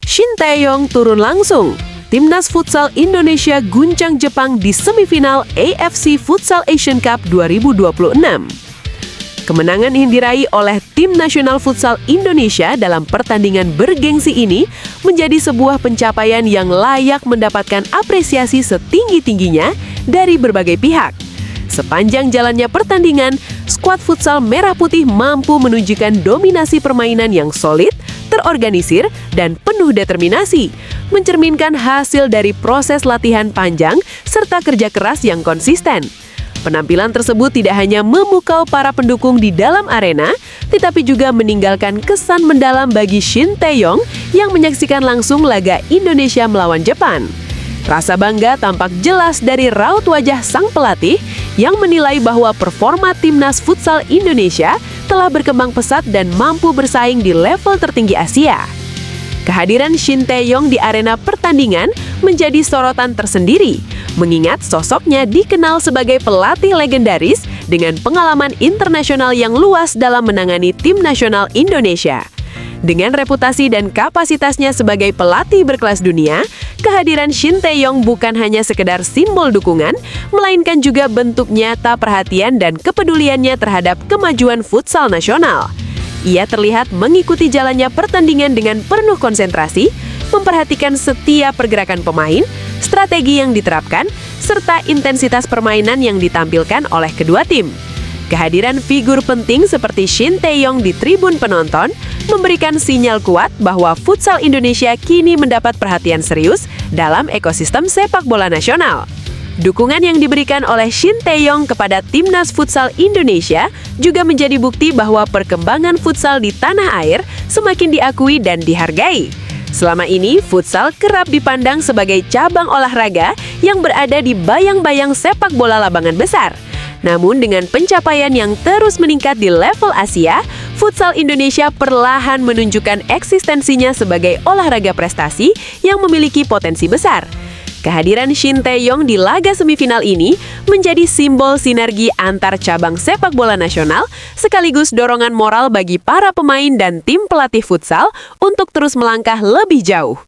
Shin Tae-yong turun langsung. Timnas Futsal Indonesia guncang Jepang di semifinal AFC Futsal Asian Cup 2026. Kemenangan yang diraih oleh Tim Nasional Futsal Indonesia dalam pertandingan bergengsi ini menjadi sebuah pencapaian yang layak mendapatkan apresiasi setinggi-tingginya dari berbagai pihak. Sepanjang jalannya pertandingan, skuad futsal Merah Putih mampu menunjukkan dominasi permainan yang solid, terorganisir, dan penuh determinasi, mencerminkan hasil dari proses latihan panjang serta kerja keras yang konsisten. Penampilan tersebut tidak hanya memukau para pendukung di dalam arena, tetapi juga meninggalkan kesan mendalam bagi Shin Tae-yong yang menyaksikan langsung laga Indonesia melawan Jepang. Rasa bangga tampak jelas dari raut wajah sang pelatih yang menilai bahwa performa Timnas Futsal Indonesia telah berkembang pesat dan mampu bersaing di level tertinggi Asia. Kehadiran Shin Tae-yong di arena pertandingan menjadi sorotan tersendiri, mengingat sosoknya dikenal sebagai pelatih legendaris dengan pengalaman internasional yang luas dalam menangani tim nasional Indonesia. Dengan reputasi dan kapasitasnya sebagai pelatih berkelas dunia, kehadiran Shin Tae-yong bukan hanya sekedar simbol dukungan, melainkan juga bentuk nyata perhatian dan kepeduliannya terhadap kemajuan futsal nasional. Ia terlihat mengikuti jalannya pertandingan dengan penuh konsentrasi, memperhatikan setiap pergerakan pemain, strategi yang diterapkan, serta intensitas permainan yang ditampilkan oleh kedua tim. Kehadiran figur penting seperti Shin Tae-yong di tribun penonton memberikan sinyal kuat bahwa futsal Indonesia kini mendapat perhatian serius dalam ekosistem sepak bola nasional. Dukungan yang diberikan oleh Shin Tae-yong kepada Timnas Futsal Indonesia juga menjadi bukti bahwa perkembangan futsal di tanah air semakin diakui dan dihargai. Selama ini, futsal kerap dipandang sebagai cabang olahraga yang berada di bayang-bayang sepak bola lapangan besar. Namun dengan pencapaian yang terus meningkat di level Asia, futsal Indonesia perlahan menunjukkan eksistensinya sebagai olahraga prestasi yang memiliki potensi besar. Kehadiran Shin Tae-yong di laga semifinal ini menjadi simbol sinergi antar cabang sepak bola nasional, sekaligus dorongan moral bagi para pemain dan tim pelatih futsal untuk terus melangkah lebih jauh.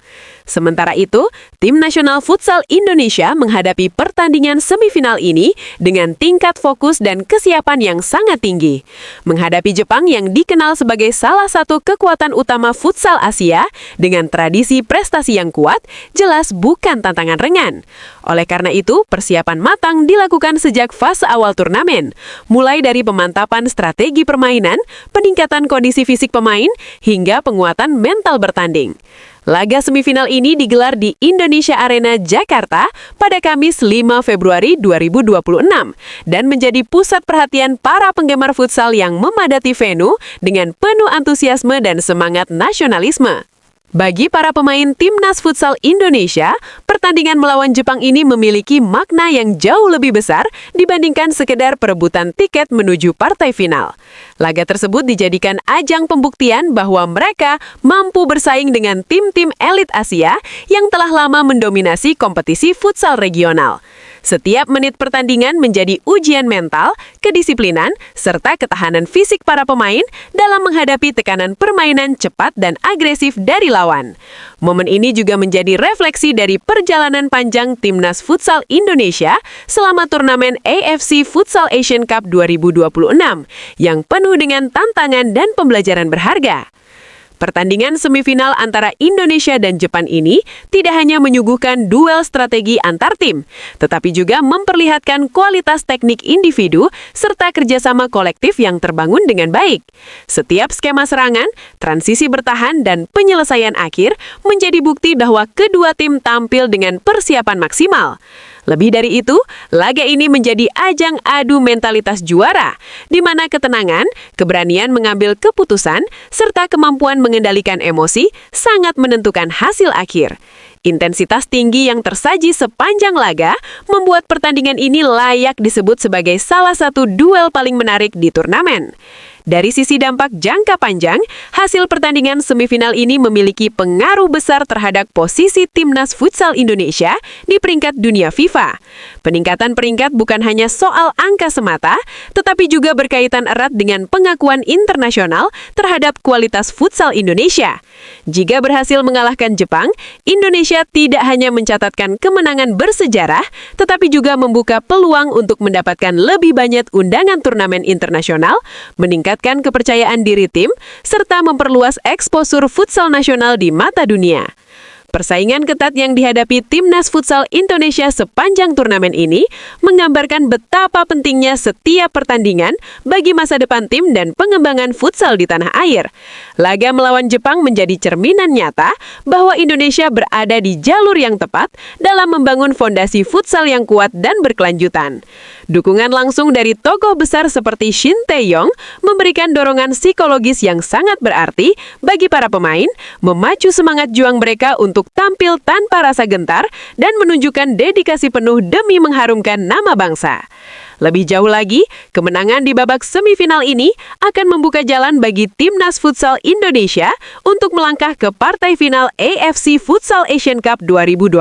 Sementara itu, Tim Nasional Futsal Indonesia menghadapi pertandingan semifinal ini dengan tingkat fokus dan kesiapan yang sangat tinggi. Menghadapi Jepang yang dikenal sebagai salah satu kekuatan utama futsal Asia dengan tradisi prestasi yang kuat, jelas bukan tantangan ringan. Oleh karena itu, persiapan matang dilakukan sejak fase awal turnamen, mulai dari pemantapan strategi permainan, peningkatan kondisi fisik pemain, hingga penguatan mental bertanding. Laga semifinal ini digelar di Indonesia Arena, Jakarta pada Kamis 5 Februari 2026 dan menjadi pusat perhatian para penggemar futsal yang memadati venue dengan penuh antusiasme dan semangat nasionalisme. Bagi para pemain Timnas Futsal Indonesia, pertandingan melawan Jepang ini memiliki makna yang jauh lebih besar dibandingkan sekedar perebutan tiket menuju partai final. Laga tersebut dijadikan ajang pembuktian bahwa mereka mampu bersaing dengan tim-tim elit Asia yang telah lama mendominasi kompetisi futsal regional. Setiap menit pertandingan menjadi ujian mental, kedisiplinan, serta ketahanan fisik para pemain dalam menghadapi tekanan permainan cepat dan agresif dari lawan. Momen ini juga menjadi refleksi dari perjalanan panjang Timnas Futsal Indonesia selama turnamen AFC Futsal Asian Cup 2026 yang penuh dengan tantangan dan pembelajaran berharga. Pertandingan semifinal antara Indonesia dan Jepang ini tidak hanya menyuguhkan duel strategi antar tim, tetapi juga memperlihatkan kualitas teknik individu serta kerjasama kolektif yang terbangun dengan baik. Setiap skema serangan, transisi bertahan, dan penyelesaian akhir menjadi bukti bahwa kedua tim tampil dengan persiapan maksimal. Lebih dari itu, laga ini menjadi ajang adu mentalitas juara, di mana ketenangan, keberanian mengambil keputusan, serta kemampuan mengendalikan emosi sangat menentukan hasil akhir. Intensitas tinggi yang tersaji sepanjang laga membuat pertandingan ini layak disebut sebagai salah satu duel paling menarik di turnamen. Dari sisi dampak jangka panjang, hasil pertandingan semifinal ini memiliki pengaruh besar terhadap posisi Timnas Futsal Indonesia di peringkat dunia FIFA. Peningkatan peringkat bukan hanya soal angka semata, tetapi juga berkaitan erat dengan pengakuan internasional terhadap kualitas futsal Indonesia. Jika berhasil mengalahkan Jepang, Indonesia tidak hanya mencatatkan kemenangan bersejarah, tetapi juga membuka peluang untuk mendapatkan lebih banyak undangan turnamen internasional, meningkatkan kepercayaan diri tim, serta memperluas eksposur futsal nasional di mata dunia. Persaingan ketat yang dihadapi Timnas Futsal Indonesia sepanjang turnamen ini menggambarkan betapa pentingnya setiap pertandingan bagi masa depan tim dan pengembangan futsal di tanah air. Laga melawan Jepang menjadi cerminan nyata bahwa Indonesia berada di jalur yang tepat dalam membangun fondasi futsal yang kuat dan berkelanjutan. Dukungan langsung dari tokoh besar seperti Shin Tae-yong memberikan dorongan psikologis yang sangat berarti bagi para pemain, memacu semangat juang mereka untuk tampil tanpa rasa gentar dan menunjukkan dedikasi penuh demi mengharumkan nama bangsa. Lebih jauh lagi, kemenangan di babak semifinal ini akan membuka jalan bagi Timnas Futsal Indonesia untuk melangkah ke partai final AFC Futsal Asian Cup 2026,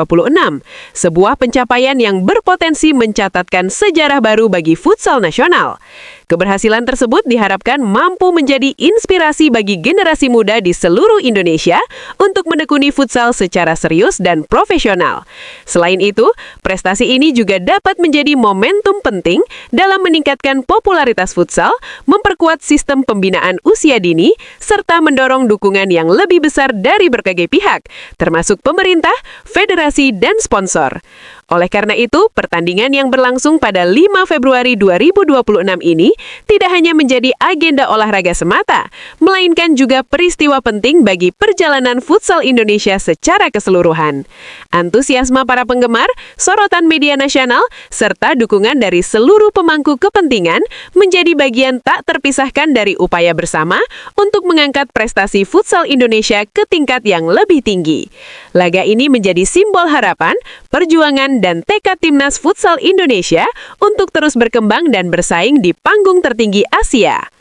sebuah pencapaian yang berpotensi mencatatkan sejarah baru bagi futsal nasional. Keberhasilan tersebut diharapkan mampu menjadi inspirasi bagi generasi muda di seluruh Indonesia untuk menekuni futsal secara serius dan profesional. Selain itu, prestasi ini juga dapat menjadi momentum penting dalam meningkatkan popularitas futsal, memperkuat sistem pembinaan usia dini, serta mendorong dukungan yang lebih besar dari berbagai pihak, termasuk pemerintah, federasi, dan sponsor. Oleh karena itu, pertandingan yang berlangsung pada 5 Februari 2026 ini tidak hanya menjadi agenda olahraga semata, melainkan juga peristiwa penting bagi perjalanan futsal Indonesia secara keseluruhan. Antusiasme para penggemar, sorotan media nasional, serta dukungan dari seluruh pemangku kepentingan menjadi bagian tak terpisahkan dari upaya bersama untuk mengangkat prestasi futsal Indonesia ke tingkat yang lebih tinggi. Laga ini menjadi simbol harapan, perjuangan, dan tekad Timnas Futsal Indonesia untuk terus berkembang dan bersaing di panggung tertinggi Asia.